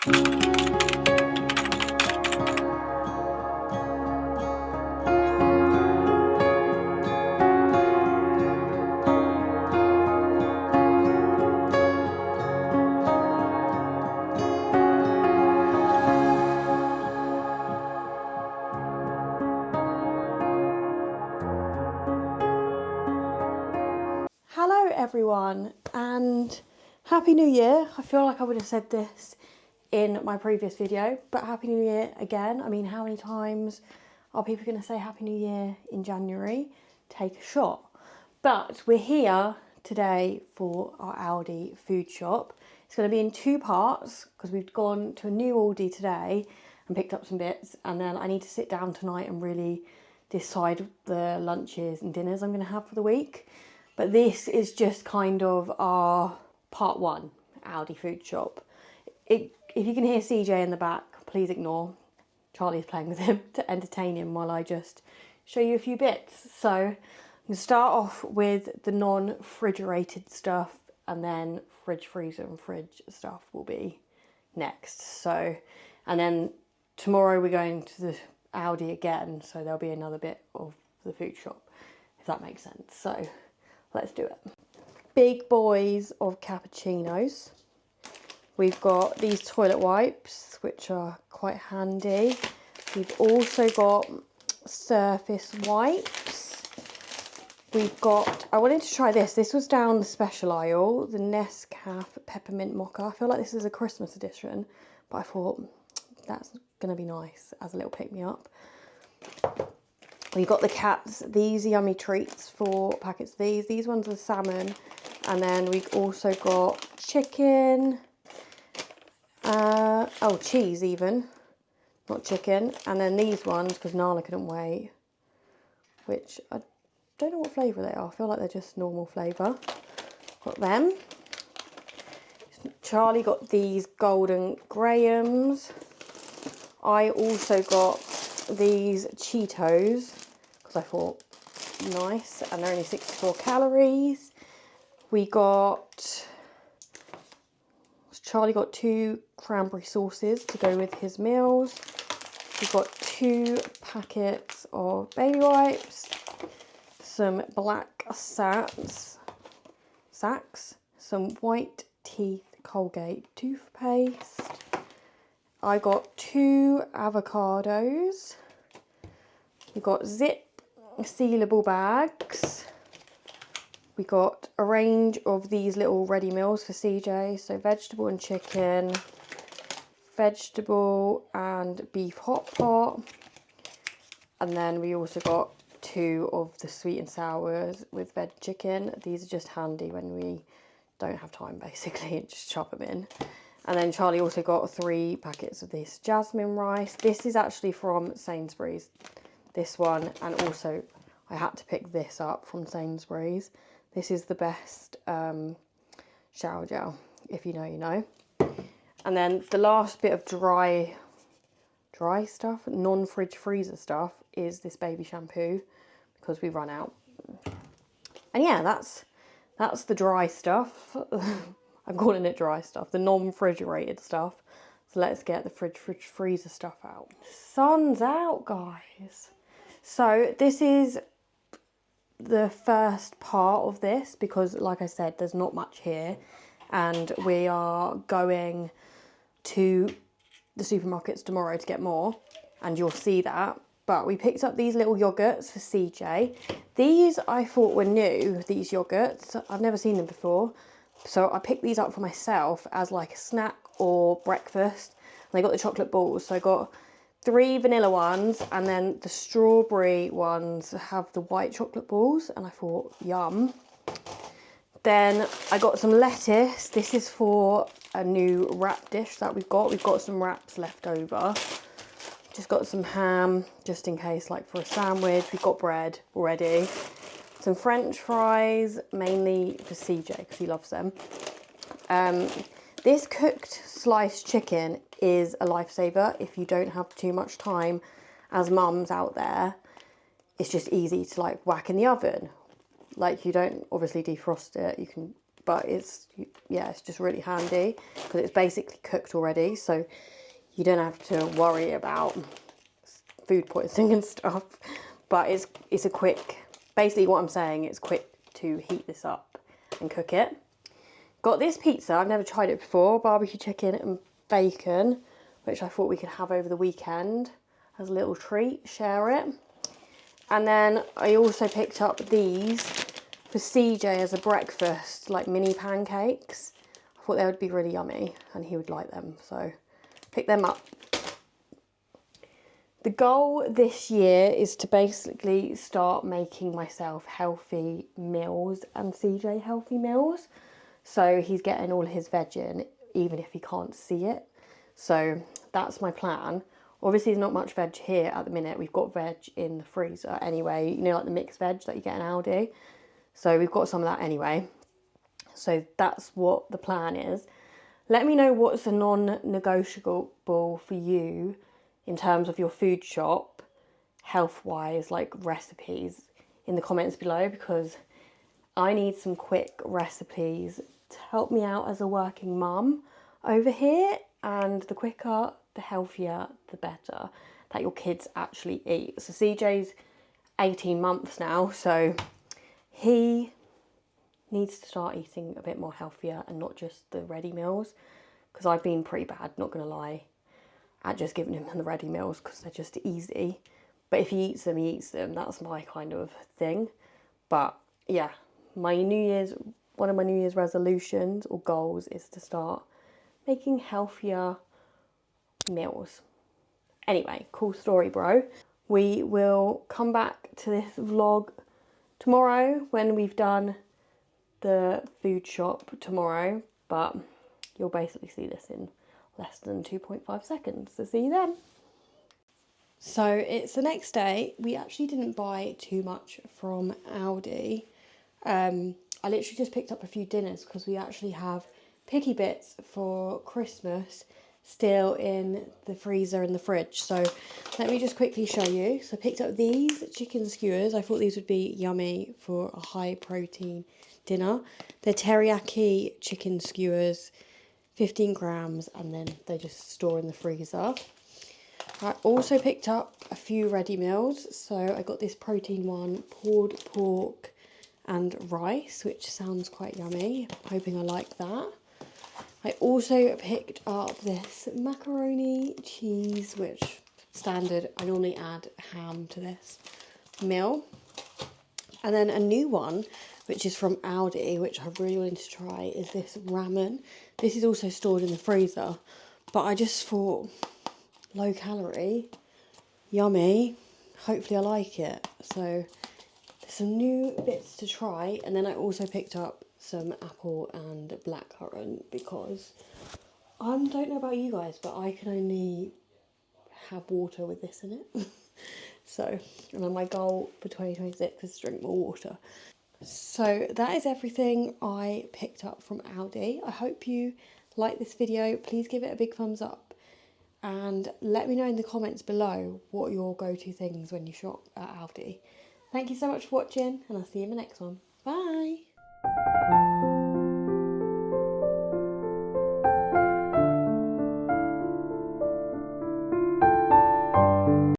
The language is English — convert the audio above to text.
Hello everyone and Happy New Year. I feel like I would have said this in my previous video, but Happy New Year again. I mean, how many times are people going to say Happy New Year in January? Take a shot. But we're here today for our Aldi food shop. It's going to be in two parts because we've gone to a new Aldi today and picked up some bits, and then I need to sit down tonight and really decide the lunches and dinners I'm going to have for the week. But this is just kind of our part one, Aldi food shop. If you can hear CJ in the back, please ignore. Charlie's playing with him to entertain him while I just show you a few bits. So I'm going to start off with the non-refrigerated stuff, and then fridge, freezer and fridge stuff will be next. So, and then tomorrow we're going to the Aldi again, so there'll be another bit of the food shop, if that makes sense. So let's do it. Big boys of cappuccinos. We've got these toilet wipes, which are quite handy. We've also got surface wipes. We've got, I wanted to try this. This was down the special aisle, the Nescafe Peppermint Mocha. I feel like this is a Christmas edition, but I thought that's going to be nice as a little pick-me-up. We've got the cats, these yummy treats, 4 packets of these. These ones are salmon. And then we've also got chicken. Oh, cheese even. Not chicken. And then these ones, because Nala couldn't wait. Which, I don't know what flavour they are. I feel like they're just normal flavour. Got them. Charlie got these Golden Grahams. I also got these Cheetos, because I thought nice, and they're only 64 calories. Charlie got 2 cranberry sauces to go with his meals. We got 2 packets of baby wipes, some black sacks, some white teeth Colgate toothpaste. I got 2 avocados. We got zip sealable bags. We got a range of these little ready meals for CJ. So vegetable and chicken, vegetable and beef hot pot. And then we also got 2 of the sweet and sours with veg chicken. These are just handy when we don't have time, basically, and just chop them in. And then Charlie also got 3 packets of this jasmine rice. This is actually from Sainsbury's, this one. And also I had to pick this up from Sainsbury's. This is the best shower gel, if you know, you know. And then the last bit of dry stuff, non-fridge freezer stuff, is this baby shampoo, because we run out. And yeah, that's the dry stuff. I'm calling it dry stuff, the non-refrigerated stuff. So let's get the fridge freezer stuff out. Sun's out, guys. So this is the first part of this, because like I said, there's not much here, and we are going to the supermarkets tomorrow to get more, and you'll see that. But we picked up these little yogurts for CJ. These I thought were new, these yogurts. I've never seen them before. So I picked these up for myself as like a snack or breakfast. And they got the chocolate balls. So I got 3 vanilla ones, and then the strawberry ones have the white chocolate balls, and I thought, yum. Then I got some lettuce. This is for a new wrap dish that we've got. We've got some wraps left over. Just got some ham, just in case, like for a sandwich. We've got bread already. Some French fries, mainly for CJ, because he loves them. This cooked sliced chicken is a lifesaver if you don't have too much time as mums out there. It's just easy to like whack in the oven. Like, you don't obviously defrost it, you can but it's just really handy because it's basically cooked already, so you don't have to worry about food poisoning and stuff. But it's a quick, basically what I'm saying, it's quick to heat this up and cook it. Got this pizza, I've never tried it before, barbecue chicken and bacon, which I thought we could have over the weekend as a little treat, share it. And then I also picked up these for CJ as a breakfast, like mini pancakes. I thought they would be really yummy and he would like them, so pick them up. The goal this year is to basically start making myself healthy meals and CJ healthy meals. So he's getting all his veg in, even if he can't see it. So that's my plan. Obviously there's not much veg here at the minute. We've got veg in the freezer anyway. You know, like the mixed veg that you get in Aldi. So we've got some of that anyway. So that's what the plan is. Let me know what's a non-negotiable for you in terms of your food shop, health-wise, like recipes, in the comments below, because I need some quick recipes to help me out as a working mum over here. And the quicker, the healthier, the better that your kids actually eat. So CJ's 18 months now, so he needs to start eating a bit more healthier and not just the ready meals, because I've been pretty bad, not gonna lie, at just giving him the ready meals because they're just easy. But if he eats them, he eats them. That's my kind of thing. But yeah, one of my New Year's resolutions or goals is to start making healthier meals. Anyway, cool story, bro. We will come back to this vlog tomorrow when we've done the food shop tomorrow, but you'll basically see this in less than 2.5 seconds, so see you then. So it's the next day. We actually didn't buy too much from Aldi. I literally just picked up a few dinners because we actually have picky bits for Christmas still in the freezer and the fridge. So let me just quickly show you. So I picked up these chicken skewers. I thought these would be yummy for a high protein dinner. They're teriyaki chicken skewers, 15 grams, and then they just store in the freezer. I also picked up a few ready meals. So I got this protein one, pulled pork and rice, which sounds quite yummy. I'm hoping I like that. I also picked up this macaroni cheese, which standard, I normally add ham to this meal. And then a new one, which is from Aldi, which I really wanted to try, is this ramen. This is also stored in the freezer, but I just thought, low calorie, yummy, hopefully I like it. So there's some new bits to try. And then I also picked up some apple and blackcurrant because I don't know about you guys, but I can only have water with this in it. So, and then my goal for 2026 is to drink more water. So that is everything I picked up from Aldi. I hope you like this video. Please give it a big thumbs up and let me know in the comments below what your go-to things when you shop at Aldi. Thank you so much for watching, and I'll see you in the next one. Bye!